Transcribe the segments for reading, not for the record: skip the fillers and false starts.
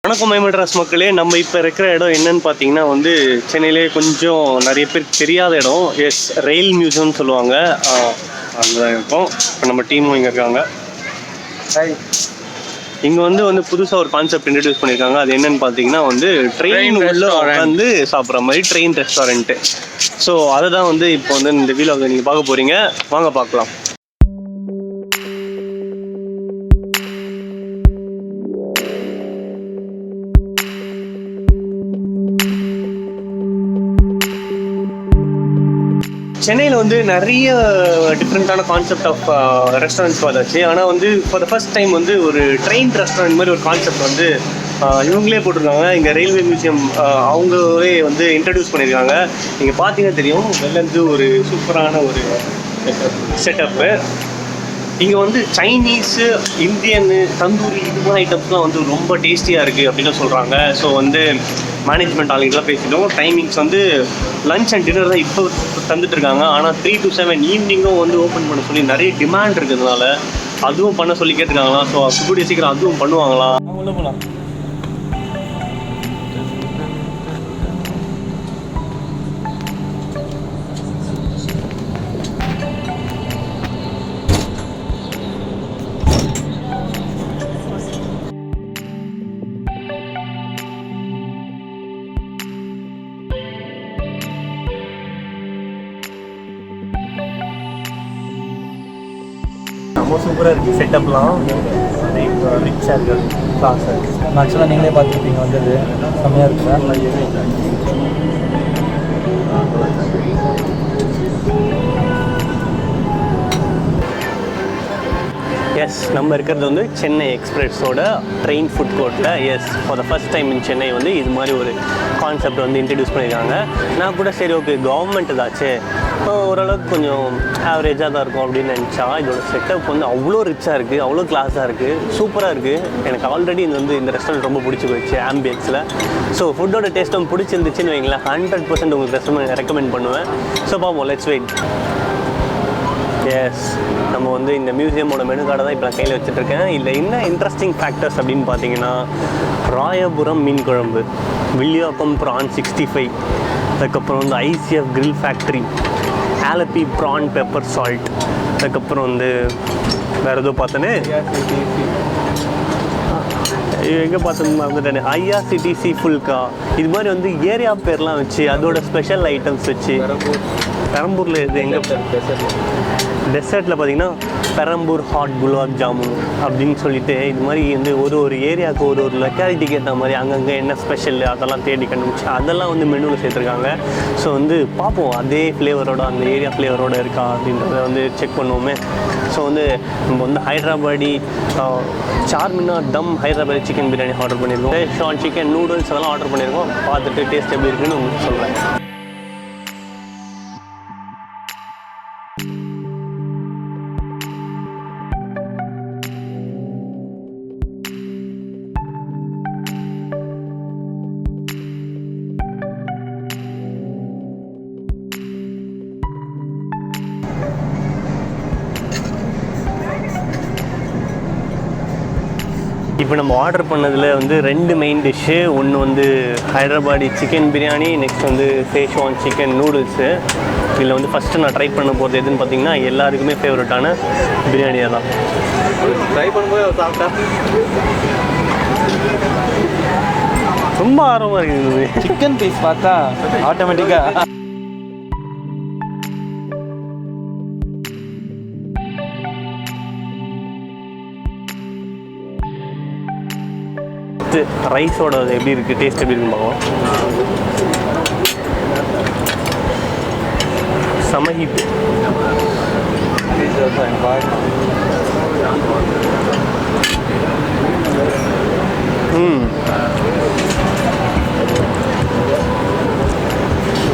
வணக்கம் மைமட்ராஸ் மக்களே. நம்ம இப்போ இருக்கிற இடம் என்னன்னு பார்த்தீங்கன்னா வந்து சென்னையிலே கொஞ்சம் நிறைய பேருக்கு தெரியாத இடம். எஸ், ரயில் மியூசியம்னு சொல்லுவாங்க. அதுதான் இருக்கும். இப்போ நம்ம டீமும் இங்கே இருக்காங்க. இங்கே வந்து புதுசாக ஒரு கான்செப்ட் இன்ட்ரடியூஸ் பண்ணியிருக்காங்க. அது என்னன்னு பார்த்தீங்கன்னா வந்து ட்ரெயின் உள்ள உட்காந்து சாப்பிட்ற மாதிரி ட்ரெயின் ரெஸ்டாரண்ட்டு. ஸோ அதை தான் வந்து இப்போ வந்து இந்த வீடியோவில் நீங்கள் பார்க்க போகிறீங்க. வாங்க பார்க்கலாம். சென்னையில் வந்து நிறைய டிஃப்ரெண்ட்டான கான்செப்ட் ஆஃப் ரெஸ்டாரண்ட்ஸ் பார்த்தாச்சு. ஆனால் வந்து ஃபார் த ஃபர்ஸ்ட் டைம் வந்து ஒரு ட்ரெயின் ரெஸ்டாரண்ட் மாதிரி ஒரு கான்செப்ட் வந்து இவங்களே போட்டிருக்காங்க. இங்கே ரயில்வே மியூசியம் அவங்களே வந்து இன்ட்ரடியூஸ் பண்ணியிருக்காங்க. நீங்கள் பார்த்தீங்கன்னா தெரியும், வெளிலேருந்து ஒரு சூப்பரான ஒரு செட்டப்பு. இங்கே வந்து சைனீஸு, இந்தியனு, தந்தூரி இது மாதிரி ஐட்டம்ஸ்லாம் வந்து ரொம்ப டேஸ்டியாக இருக்குது அப்படின்னு சொல்கிறாங்க. ஸோ வந்து மேனேஜ்மெண்ட் ஆளுங்கெல்லாம் பேசிட்டோம். டைமிங்ஸ் வந்து லன்ச் அண்ட் டின்னர் தான் இப்போ தந்துட்டுருக்காங்க. ஆனால் 3 to 7 ஈவினிங்கும் வந்து ஓப்பன் பண்ண சொல்லி நிறைய டிமாண்ட் இருக்கிறதுனால அதுவும் பண்ண சொல்லி கேட்டுருக்காங்களாம். ஸோ கூடிய சீக்கிரம் அதுவும் பண்ணுவாங்களாம். உள்ள போகலாம். ரொம்ப சூப்பராக இருக்குது செட்டப்லாம். ரிச்சாக இருக்குது, கிளாஸாக இருக்குது. ஆக்சுவலாக நீங்களே பார்த்துருப்பீங்க, வந்தது செம்மையாக இருக்குது. எஸ், நம்ம இருக்கிறது வந்து சென்னை எக்ஸ்பிரஸோட ட்ரெயின் ஃபுட் கோர்ட்டில். Yes, for the first time in Chennai வந்து இது மாதிரி ஒரு கான்செப்ட் வந்து இன்ட்ரடியூஸ் பண்ணியிருக்காங்க. நான் கூட சரி ஓகே கவர்மெண்ட் ஏதாச்சு ஓரளவுக்கு கொஞ்சம் ஆவரேஜாக தான் இருக்கும் அப்படின்னு நினச்சா, இதோட செட்டப் வந்து அவ்வளோ ரிச்சாக இருக்குது, அவ்வளோ கிளாஸாக இருக்குது, சூப்பராக இருக்குது. எனக்கு ஆல்ரெடி இது வந்து இந்த ரெஸ்டாரண்ட் ரொம்ப பிடிச்சி போயிடுச்சு ஆம்பியன்ஸில். ஸோ ஃபுட்டோட டேஸ்ட்டும் பிடிச்சிருந்துச்சுன்னு வைங்களேன், 100% உங்களுக்கு ரெஸ்டாரண்ட் ரெக்கமெண்ட் பண்ணுவேன். ஸோ பாப்போம், லெட்ஸ் வெயிட். எஸ், நம்ம வந்து இந்த மியூசியமோட மெனு கார்டை தான் இப்போ நான் கையில் வச்சுட்ருக்கேன். இல்லை என்ன இன்ட்ரெஸ்டிங் ஃபேக்டர்ஸ் அப்படின்னு பார்த்தீங்கன்னா, ராயபுரம் மீன் குழம்பு, வில்லியாக்கம் ப்ரான் 65, அதுக்கப்புறம் வந்து ICF grill factory, Alleppey prawn pepper salt, அதுக்கப்புறம் வந்து வேறு ஏதோ பார்த்தேன்னு எங்கே பார்த்தோன்னு மறந்துட்டேன், IRCTC ஃபுல்கா. இது மாதிரி வந்து ஏரியா பேர்லாம் வச்சு அதோட ஸ்பெஷல் ஐட்டம்ஸ் வச்சு. பெரம்பூரில் இது எங்கே டெசர்ட்டில் பார்த்தீங்கன்னா பெரம்பூர் ஹாட் குலாப் ஜாமுன் அப்படின்னு சொல்லிட்டு இது மாதிரி வந்து ஒரு ஏரியாவுக்கு ஒரு லொக்காலிட்டிக்கு ஏற்ற மாதிரி அங்கங்கே என்ன ஸ்பெஷல் அதெல்லாம் தேடி கண்டுபிடிச்சி அதெல்லாம் வந்து மெனுவில் சேர்த்துருக்காங்க. ஸோ வந்து பார்ப்போம் அதே ஃப்ளேவரோட அந்த ஏரியா ஃப்ளேவரோட இருக்கா அப்படின்றத வந்து செக் பண்ணுவோமே. ஸோ வந்து நம்ம வந்து ஹைதராபாடி சார்மினார் தம் ஹைதராபாடி சிக்கன் பிரியாணி ஆர்டர் பண்ணியிருக்கோம். ஷான் சிக்கன் நூடுல்ஸ் அதெல்லாம் ஆர்டர் பண்ணியிருக்கோம். பார்த்துட்டு டேஸ்ட் எப்படி இருக்குன்னு உங்களுக்கு சொல்கிறேன். இப்போ நம்ம ஆர்டர் பண்ணதில் வந்து 2 மெயின் டிஷ்ஷு. ஒன்று வந்து ஹைதராபாடி சிக்கன் பிரியாணி, நெக்ஸ்ட் வந்து சேஷ்வான் சிக்கன் நூடுல்ஸு. இதில் வந்து ஃபஸ்ட்டு நான் ட்ரை பண்ண போகிறது எதுன்னு பார்த்தீங்கன்னா எல்லாருக்குமே ஃபேவரட்டான பிரியாணியாக தான். ட்ரை பண்ணும்போது சாப்பிட்டா ரொம்ப ஆர்வமாக இருக்குது. சிக்கன் பீஸ் பார்த்தா ஆட்டோமேட்டிக்காக ரைஸோட எப்படி இருக்குது, டேஸ்ட் எப்படி இருக்குன்னு பார்க்கலாம். சமஹீட்.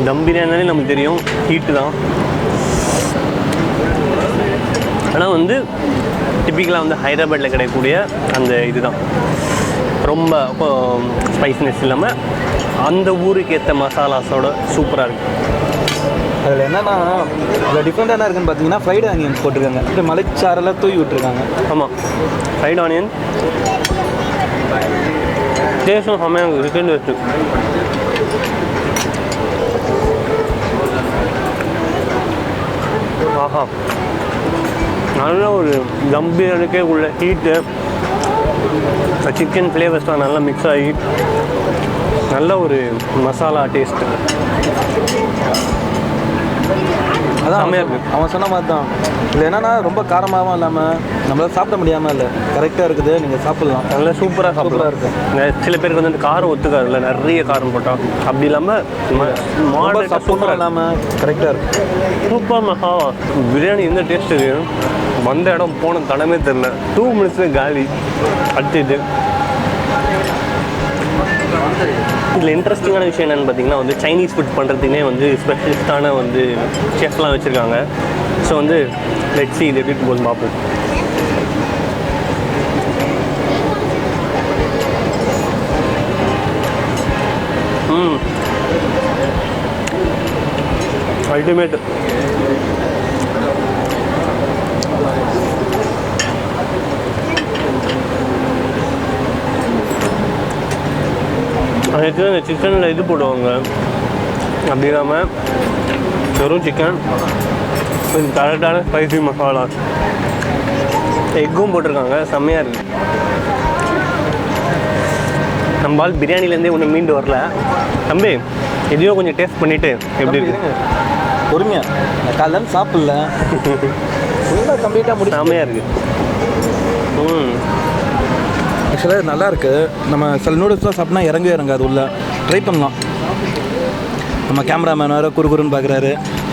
தம் பிரியாணினாலே நமக்கு தெரியும் ஹீட்டு தான். ஆனால் வந்து டிப்பிக்கலாக வந்து ஹைதராபாத்தில் கிடைக்கக்கூடிய அந்த இதுதான் ரொம்ப ஸ்பைசினஸ் இல்லாமல் அந்த ஊருக்கு ஏற்ற மசாலாஸோட சூப்பராக இருக்குது. அதில் என்னென்னா இதில் டிஃப்ரெண்ட்டாக என்ன இருக்குன்னு பார்த்தீங்கன்னா ஃப்ரைடு ஆனியன்ஸ் போட்டிருக்காங்க, இப்படி மலைச்சாரெல்லாம் தூவி விட்டுருக்காங்க. ஆமாம், ஃப்ரைட் ஆனியன் டேஸ்ட்டும் செம்மையாக இருக்குது. டேஸ்ட்டு ஆஹா, நல்ல ஒரு கம்பீரனுக்கே உள்ள ஹீட்டு, சிக்கன் ஃப்ளேவர்ஸ்லாம் நல்லா மிக்ஸ் ஆகி நல்ல ஒரு மசாலா டேஸ்ட்டு. அதான் செம்மையாக இருக்குது. அவன் சொன்ன மாதிரி தான். இது என்னென்னா ரொம்ப காரமாகவும் இல்லாமல் நம்மளால் சாப்பிட முடியாமல் இல்லை, கரெக்டாக இருக்குது. நீங்கள் சாப்பிட்லாம், நல்லா சூப்பராக சாப்பிடலாம் இருக்குது. சில பேருக்கு வந்து காரம் ஒத்துக்காது இல்லை, நிறைய காரம் போட்டால். அப்படி இல்லாமல் சூப்பராக இல்லாமல் கரெக்டாக இருக்குது. சூப்பர் மசாலா பிரியாணி எந்த டேஸ்ட் இருக்குது, வந்த இடம் போன தடமே தெரில. 2 minutes காலி அடுத்தது. இதில் இன்ட்ரெஸ்டிங்கான விஷயம் என்னென்னு பார்த்தீங்கன்னா வந்து சைனீஸ் ஃபுட் பண்ணுறதுக்குனே வந்து ஸ்பெஷலிஸ்டான வந்து செஃப்லாம் வச்சுருக்காங்க. ஸோ வந்து லெட்ஸ் see இது எப்படி போது பார்ப்போம். அல்டிமேட். அதுக்கு இந்த சிக்கனில் இது போடுவாங்க, அப்படி இல்லாமல் வெறும் சிக்கன், கரெக்டான ஸ்பைசி மசாலா, எக்கும் போட்டிருக்காங்க. செம்மையாக இருக்குது. நம்மளால் பிரியாணிலேருந்தே ஒன்றும் மீண்டு வரல. தம்பி எதையோ கொஞ்சம் டேஸ்ட் பண்ணிவிட்டு எப்படி இருக்குது பொறுமையாக. நான் காலையில் சாப்பிடல, ஃபுல்லாக கம்ப்ளீட்டாக முடியும். செம்மையாக இருக்குது. ஆக்சுவலாக நல்லா இருக்குது. நம்ம சில நூடுல்ஸ்லாம் சாப்பிட்னா இறங்காது உள்ள. ட்ரை பண்ணலாம். நம்ம கேமராமேன் வேறு குறுகுறுன்னு பார்க்குறாரு,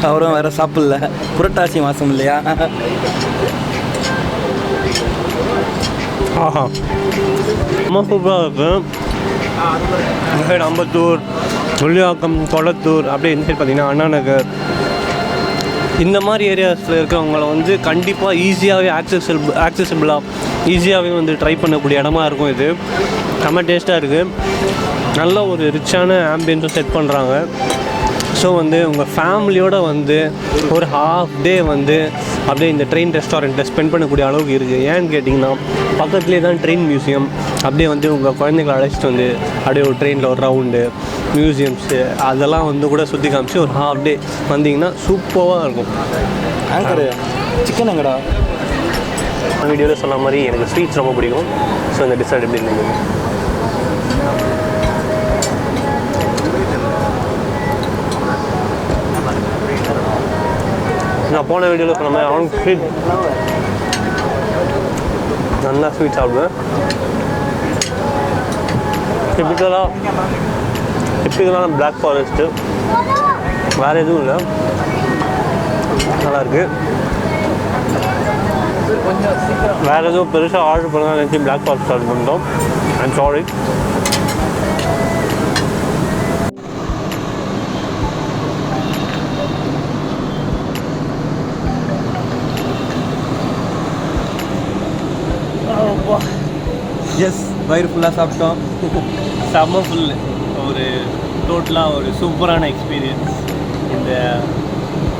அவரும் வேறு சாப்பிடல. புரட்டாசி மாதம் இல்லையா? ஆஹா, ரொம்ப சூப்பராக இருக்குது. இந்த சைடு அம்பத்தூர், முள்ளிவாக்கம், கொளத்தூர், அப்படியே இந்த சைடு பார்த்தீங்கன்னா அண்ணா நகர், இந்த மாதிரி ஏரியாஸில் இருக்கிறவங்கள வந்து கண்டிப்பாக ஈஸியாகவே ஆக்சசிபிளாக ஈஸியாகவே வந்து ட்ரை பண்ணக்கூடிய இடமா இருக்கும். இது செம்ம டேஸ்ட்டாக இருக்குது. நல்ல ஒரு ரிச்சான ஆம்பியன்ஸும் செட் பண்ணுறாங்க. ஸோ வந்து உங்கள் ஃபேமிலியோடு வந்து ஒரு ஹாஃப் டே வந்து அப்படியே இந்த ட்ரெயின் ரெஸ்டாரண்ட்டில் ஸ்பெண்ட் பண்ணக்கூடிய அளவுக்கு இருக்குது. ஏன்னு கேட்டிங்கன்னா பக்கத்துலேயே தான் ட்ரெயின் மியூசியம். அப்படியே வந்து உங்கள் குழந்தைங்களை அழைச்சிட்டு வந்து அப்படியே ஒரு ட்ரெயினில் ஒரு ரவுண்டு, மியூசியம்ஸு அதெல்லாம் வந்து கூட சுற்றி காமிச்சு ஒரு ஹாஃப் டே வந்தீங்கன்னா சூப்பராக இருக்கும். ஆங்கர் சிக்கன் எங்கடா? வீடியோவில் சொன்ன மாதிரி எனக்கு ஸ்வீட்ஸ் ரொம்ப பிடிக்கும். ஸோ இந்த டிஷ் எப்படி இருந்தது? நான் போன வீடியோவில் சொன்ன மாதிரி அவன் ஸ்வீட் நல்லா ஸ்வீட் சாப்பிடுவேன். டிப்பிக்கலான பிளாக் ஃபாரஸ்ட்டு, வேறு எதுவும் இல்லை, நல்லாயிருக்கு. வேறு எதுவும் பெருசாக ஆர்டர் பண்ணலாம் நினச்சி பிளாக் ஃபாரஸ்ட் ஆர்டர் பண்ணிட்டோம். I'm sorry. எஸ், வயிறு ஃபுல்லாக சாப்பிட்டோம். செம்ம ஃபுல்லு. ஒரு டோட்டலாக ஒரு சூப்பரான எக்ஸ்பீரியன்ஸ் இந்த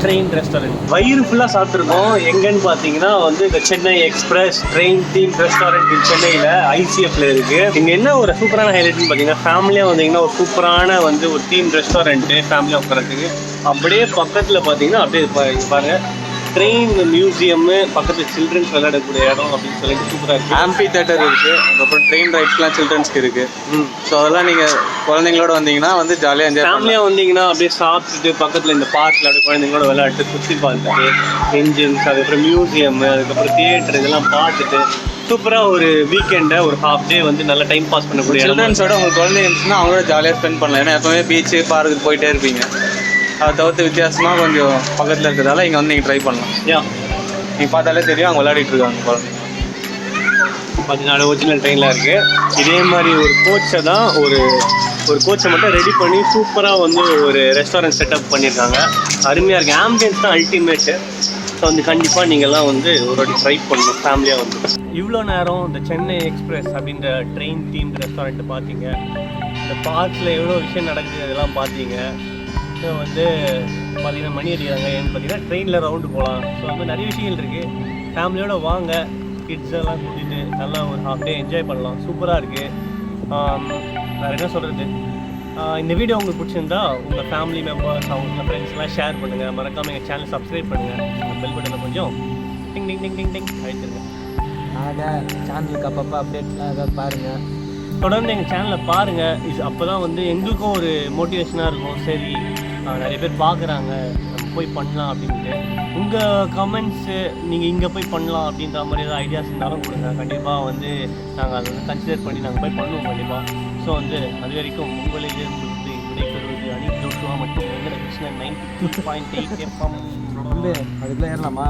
ட்ரெயின் ரெஸ்டாரண்ட். வயிறு ஃபுல்லாக சாப்பிட்ருக்கோம். எங்கன்னு பார்த்தீங்கன்னா வந்து இந்த Chennai express train theme restaurant சென்னையில் ICFல இருக்குது. இங்கே என்ன ஒரு சூப்பரான ஹைலைட்னு பார்த்தீங்கன்னா ஃபேமிலியாக வந்தீங்கன்னா ஒரு சூப்பரான வந்து ஒரு தீம் ரெஸ்டாரண்ட்டு ஃபேமிலியாக உட்காரத்துக்கு. அப்படியே பக்கத்தில் பார்த்தீங்கன்னா அப்படியே பாருங்கள் ட்ரெயின் மியூசியம்மு, பக்கத்தில் சில்ட்ரன்ஸ் விளையாடக்கூடிய இடம் அப்படின்னு சொல்லிட்டு சூப்பராக இருக்குது. ஆம்பி தேட்டர் இருக்குது, அதுக்கப்புறம் ட்ரெயின் ரைட்ஸ்லாம் சில்ட்ரன்ஸ்க்கு இருக்குது. ஸோ அதெல்லாம் நீங்கள் குழந்தைங்களோட வந்தீங்கன்னா வந்து ஜாலியாக என்ஜாய் ஃபேமிலியாக வந்தீங்கன்னா அப்படியே சாப்பிட்டுட்டு பக்கத்தில் இந்த பார்க்கில் அப்படியே குழந்தைங்களோட விளையாட்டு சுற்றி பார்த்துட்டு என்ஜின்ஸ், அதுக்கப்புறம் மியூசியம், அதுக்கப்புறம் தியேட்டர் இதெல்லாம் பார்த்துட்டு சூப்பராக ஒரு வீக்கெண்டை ஒரு ஹாஃப் டே வந்து நல்லா டைம் பாஸ் பண்ணக்கூடிய சில்ட்ரன்ஸோட உங்களுக்கு குழந்தைங்க இருந்துச்சுன்னா அவங்களோட ஜாலியாக ஸ்பெண்ட் பண்ணலாம். ஏன்னா எப்போவுமே பீச்சு பார்க்குக்கு போயிட்டே இருப்பீங்க. அதை தவிர்த்து வித்தியாசமாக கொஞ்சம் பக்கத்தில் இருக்கிறதால இங்கே வந்து நீங்கள் ட்ரை பண்ணலாம். நீங்கள் பார்த்தாலே தெரியும் அவங்க விளையாடிட்டு இருக்காங்க குழந்தைங்க. 14 ஒரிஜினல் ட்ரெயினில் இருக்குது. இதே மாதிரி ஒரு கோச்சை தான் ஒரு கோச்சை மட்டும் ரெடி பண்ணி சூப்பராக வந்து ஒரு ரெஸ்டாரண்ட் செட்டப் பண்ணியிருக்காங்க. அருமையாக இருக்குது. ஆம்பியன்ஸ் தான் அல்டிமேட்டு. ஸோ வந்து கண்டிப்பாக நீங்கள்லாம் வந்து ஒரு வாட்டி ட்ரை பண்ணணும் ஃபேமிலியாக வந்து. இவ்வளோ நேரம் இந்த சென்னை எக்ஸ்பிரஸ் அப்படின்ற ட்ரெயின் தீம் ரெஸ்டாரண்ட்டு பார்த்தீங்க. இந்த பார்க்கில் எவ்வளோ விஷயம் நடக்குது அதெல்லாம் பார்த்தீங்க. ஸோ வந்து பார்த்தீங்கன்னா மணி அடிக்கிறாங்க. ஏன்னு பார்த்தீங்கன்னா ட்ரெயினில் ரவுண்டு போகலாம். ஸோ வந்து நிறைய விஷயங்கள் இருக்குது. ஃபேமிலியோடு வாங்க, கிட்ஸ் எல்லாம் கூட்டிகிட்டு நல்லா ஒரு ஹாஃப் டே என்ஜாய் பண்ணலாம். சூப்பராக இருக்குது. வேறு என்ன சொல்கிறது, இந்த வீடியோ உங்களுக்கு பிடிச்சிருந்தா உங்கள் ஃபேமிலி மெம்பர்ஸ் அவங்க ஃப்ரெண்ட்ஸ்லாம் ஷேர் பண்ணுங்கள். மறக்காமல் எங்கள் சேனல் சப்ஸ்கிரைப் பண்ணுங்கள். பெல் பட்டனை கொஞ்சம் டிங் டிங் டிங் டிங் டிங் அழைச்சிருங்க. சேனலுக்கு அப்பப்போ அப்டேட்ஸ்லாம் ஏதாவது பாருங்கள். தொடர்ந்து எங்கள் சேனலை பாருங்கள். அப்போ தான் வந்து எங்களுக்கும் ஒரு மோட்டிவேஷனாக இருக்கும். சரி, நிறைய பேர் பார்க்குறாங்க, நம்ம போய் பண்ணலாம் அப்படின்ட்டு. உங்கள் கமெண்ட்ஸு நீங்கள் இங்கே போய் பண்ணலாம் அப்படின்ற மாதிரி ஏதாவது ஐடியாஸ் இருந்தாலும் கொடுங்க. கண்டிப்பாக வந்து நாங்கள் அதை வந்து கன்சிடர் பண்ணி நாங்கள் போய் பண்ணுவோம் கண்டிப்பாக. ஸோ வந்து அது வரைக்கும் உங்களிலிருந்து விடைபெறுவது அனிஷ் ஜோஷுவா மற்றும் வெங்கட கிருஷ்ணன் 92.8 FM. வந்து அதுக்குள்ளே ஏறலாமா?